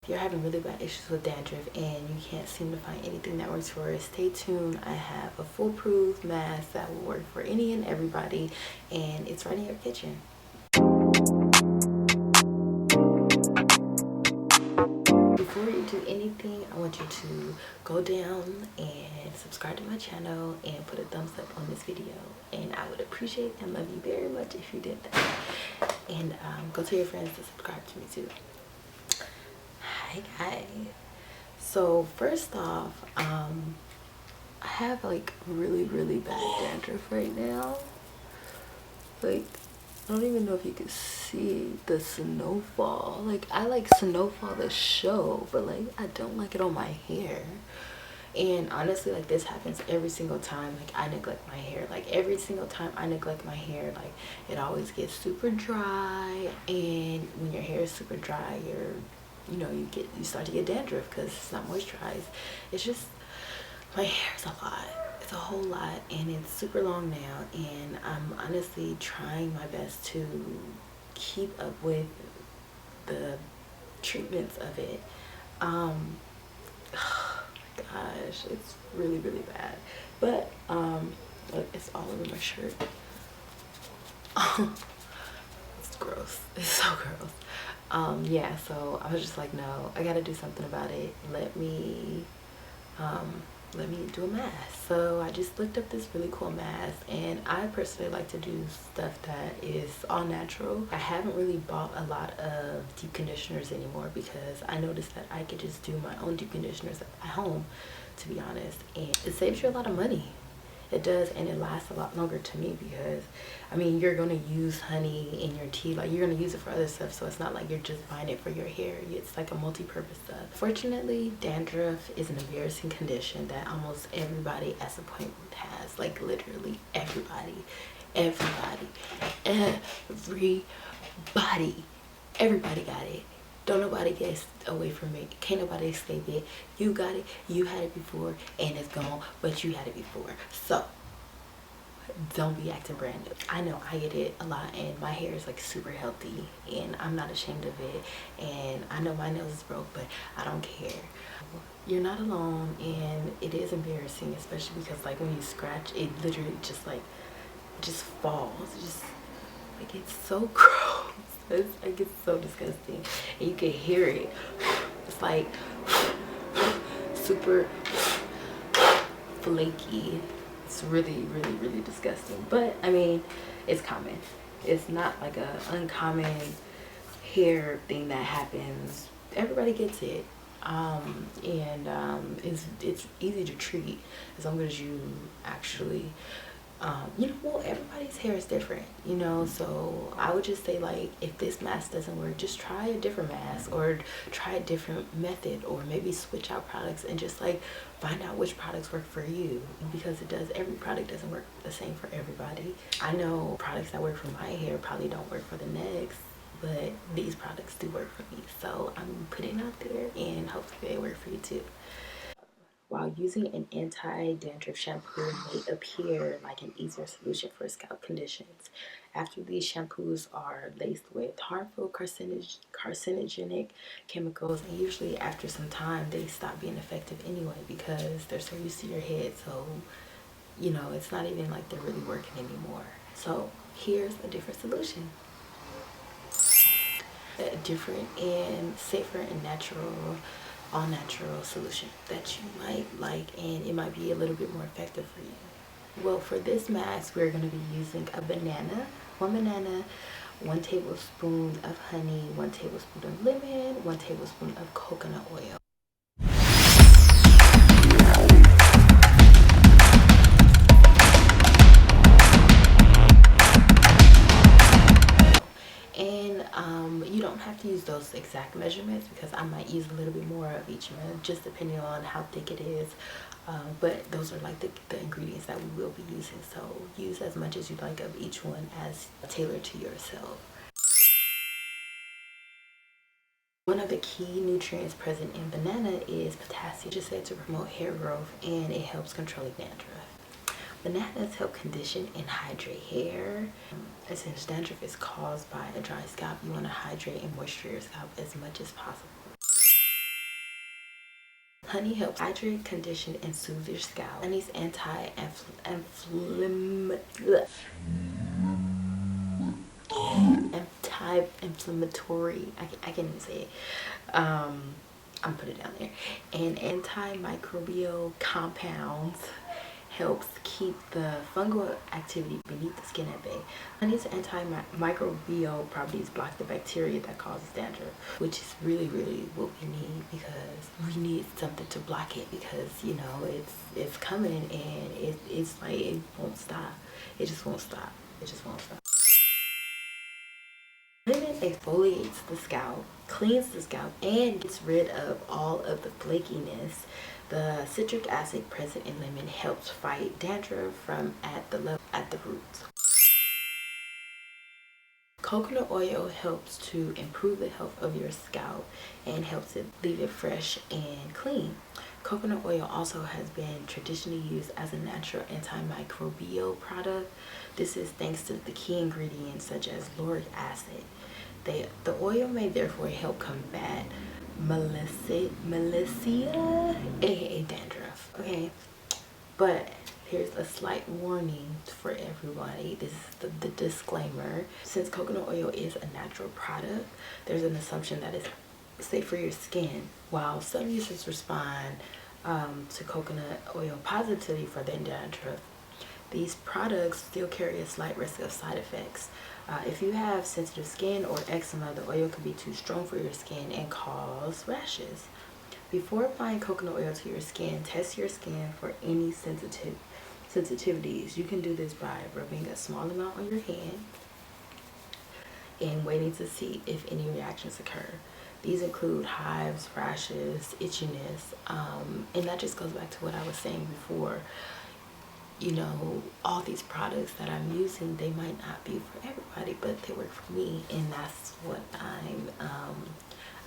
you're having really bad issues with dandruff and you can't seem to find anything that works for it, stay tuned. I have a foolproof mask that will work for any and everybody, and it's right in your kitchen. Before you do anything, I want you to go down and subscribe to my channel and put a thumbs up on this video, and I would appreciate and love you very much if you did that. And go tell your friends to subscribe to me too. Hi guys. So first off, I have like really bad dandruff right now. Like, I don't even know if you can see the snowfall. Like, I like snowfall the show, but like I don't like it on my hair. And honestly, like, this happens every single time like I neglect my hair. Like, every single time I neglect my hair, like, it always gets super dry. And when your hair is super dry, you start to get dandruff because it's not moisturized. It's just, my hair is a lot. It's a whole lot, and it's super long now, and I'm honestly trying my best to keep up with the treatments of it. Oh my gosh, it's really bad. But look, it's all over my shirt. It's gross. It's so gross. Yeah, so I was just like, no, I gotta do something about it. Let me do a mask. So I just looked up this really cool mask, and I personally like to do stuff that is all natural. I haven't really bought a lot of deep conditioners anymore because I noticed that I could just do my own deep conditioners at home, to be honest, and it saves you a lot of money. It does, and it lasts a lot longer to me because, I mean, you're going to use honey in your tea. Like, you're going to use it for other stuff, so it's not like you're just buying it for your hair. It's like a multi-purpose stuff. Fortunately, dandruff is an embarrassing condition that almost everybody at some point has. Like, literally everybody. Everybody got it. Don't nobody get away from it. Can't nobody escape it. You got it. You had it before and it's gone, but you had it before. So don't be acting brand new. I know I get it a lot, and my hair is like super healthy, and I'm not ashamed of it. And I know my nails is broke, but I don't care. You're not alone, and it is embarrassing, especially because like when you scratch, it literally just falls. It just like, it's so gross. It's so disgusting, and you can hear it. It's like super flaky. It's really disgusting, but I mean, it's common. It's not like a uncommon hair thing that happens. Everybody gets it, and it's easy to treat as long as you actually well, everybody's hair is different, so I would just say, like, if this mask doesn't work, just try a different mask or try a different method, or maybe switch out products and just like find out which products work for you, because every product doesn't work the same for everybody. I know products that work for my hair probably don't work for the next, but these products do work for me, so I'm putting it out there and hopefully they work for you too. While using an anti-dandruff shampoo may appear like an easier solution for scalp conditions, after these shampoos are laced with harmful carcinogenic chemicals, and usually after some time they stop being effective anyway because they're so used to your head, so it's not even like they're really working anymore. So here's a different solution. A different and safer and all natural solution that you might like, and it might be a little bit more effective for you. Well, for this mask, we're going to be using one banana, 1 tablespoon of honey, 1 tablespoon of lemon, 1 tablespoon of coconut oil. And you don't have to use those exact measurements because I might use a little bit more of each one, just depending on how thick it is. But those are like the ingredients that we will be using, so use as much as you like of each one as tailored to yourself. One of the key nutrients present in banana is potassium, just said to promote hair growth, and it helps control dandruff. Bananas help condition and hydrate hair. Since dandruff is caused by a dry scalp, you want to hydrate and moisturize your scalp as much as possible. Honey helps hydrate, condition, and soothe your scalp. Honey's anti-inflammatory, I can't even say it. I'm put it down there. And antimicrobial compounds helps keep the fungal activity beneath the skin at bay. Honey's antimicrobial properties block the bacteria that causes dandruff, which is really what we need, because we need something to block it, because you know it's coming, and it's like it won't stop. It just won't stop. It just won't stop. Lemon exfoliates the scalp, cleans the scalp, and gets rid of all of the flakiness. The citric acid present in lemon helps fight dandruff from at the roots. Coconut oil helps to improve the health of your scalp and helps it leave it fresh and clean. Coconut oil also has been traditionally used as a natural antimicrobial product. This is thanks to the key ingredients such as lauric acid. The oil may therefore help combat malacia, aka dandruff. Okay, but here's a slight warning for everybody. This is the disclaimer. Since coconut oil is a natural product, there's an assumption that it's safe for your skin. While some users respond to coconut oil positively for their dandruff, these products still carry a slight risk of side effects. If you have sensitive skin or eczema, the oil could be too strong for your skin and cause rashes. Before applying coconut oil to your skin, test your skin for any sensitivities. You can do this by rubbing a small amount on your hand and waiting to see if any reactions occur. These include hives, rashes, itchiness, and that just goes back to what I was saying before. You know, all these products that I'm using, they might not be for everybody, but they work for me, and that's what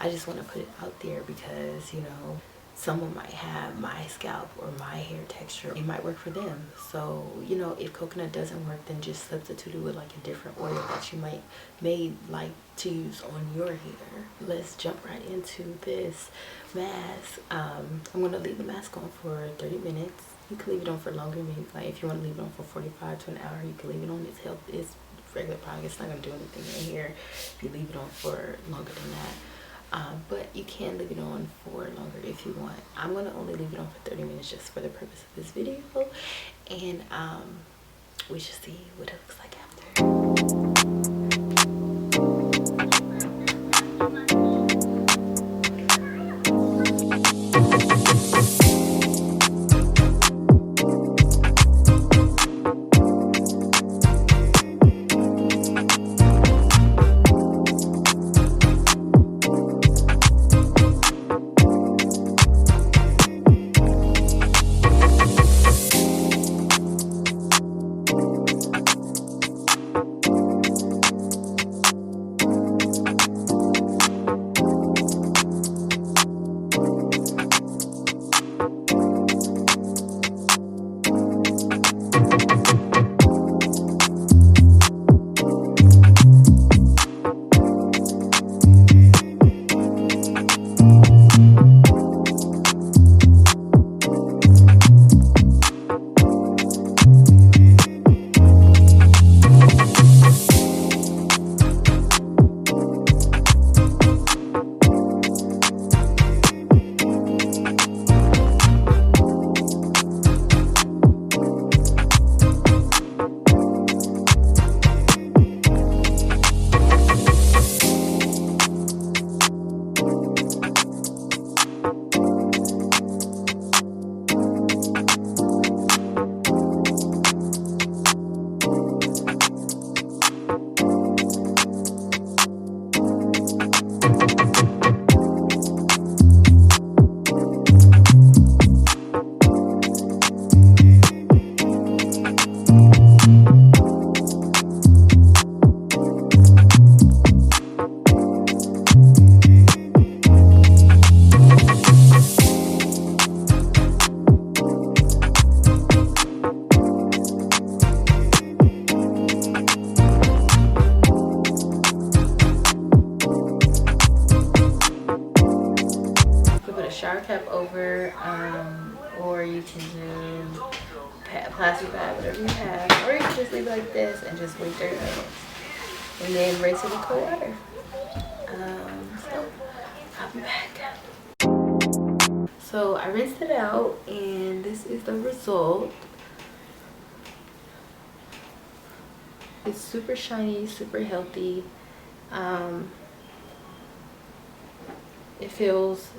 I just want to put it out there, because you know, someone might have my scalp or my hair texture. It might work for them. So you know, if coconut doesn't work, then just substitute it with like a different oil that you may like to use on your hair. Let's jump right into this mask. I'm gonna leave the mask on for 30 minutes. You can leave it on for longer. Maybe like if you want to leave it on for 45 to an hour, you can leave it on. It's regular product. It's not gonna do anything in here if you leave it on for longer than that. But you can leave it on for longer if you want. I'm gonna only leave it on for 30 minutes just for the purpose of this video, and we should see what it looks like after. shower cap over, or you can do plastic bag, whatever you have, or you can just leave it like this and just wait 30 minutes and then rinse it with cold water. So I'll be back. So I rinsed it out and this is the result. It's super shiny, super healthy. It feels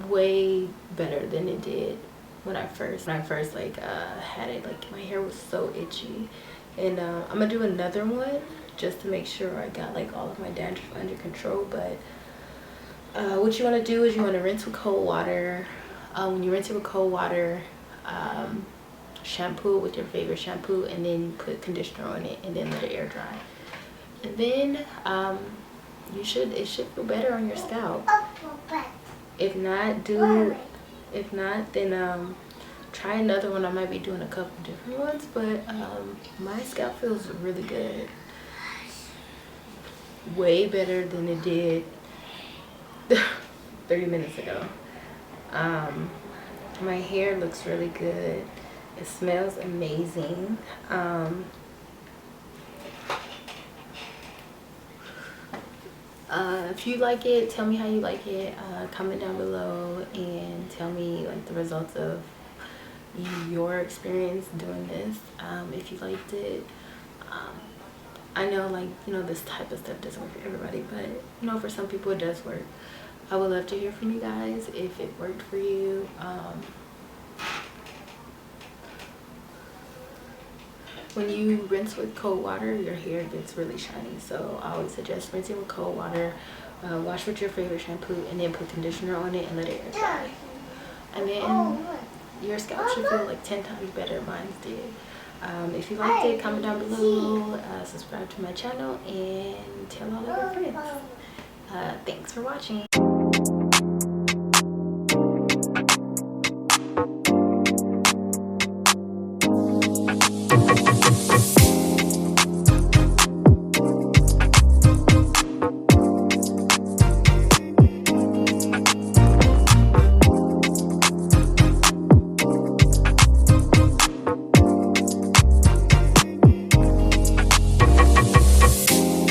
way better than it did when I first like had it. Like my hair was so itchy, and I'm gonna do another one just to make sure I got like all of my dandruff under control. But what you want to do is you want to rinse with cold water. When you rinse it with cold water, shampoo with your favorite shampoo, and then put conditioner on it, and then let it air dry. And then it should feel better on your scalp. If not, then try another one. I might be doing a couple different ones, but my scalp feels really good, way better than it did 30 minutes ago. My hair looks really good. It smells amazing. If you like it, tell me how you like it. Comment down below and tell me like the results of your experience doing this. If you liked it. I know, like, you know, this type of stuff doesn't work for everybody, but you know, for some people it does work. I would love to hear from you guys if it worked for you. When you rinse with cold water, your hair gets really shiny, so I always suggest rinsing with cold water. Wash with your favorite shampoo, and then put conditioner on it and let it air dry. And then your scalp should feel like 10 times better. Mine did. If you liked it, comment down below, subscribe to my channel, and tell all of your friends. Thanks for watching.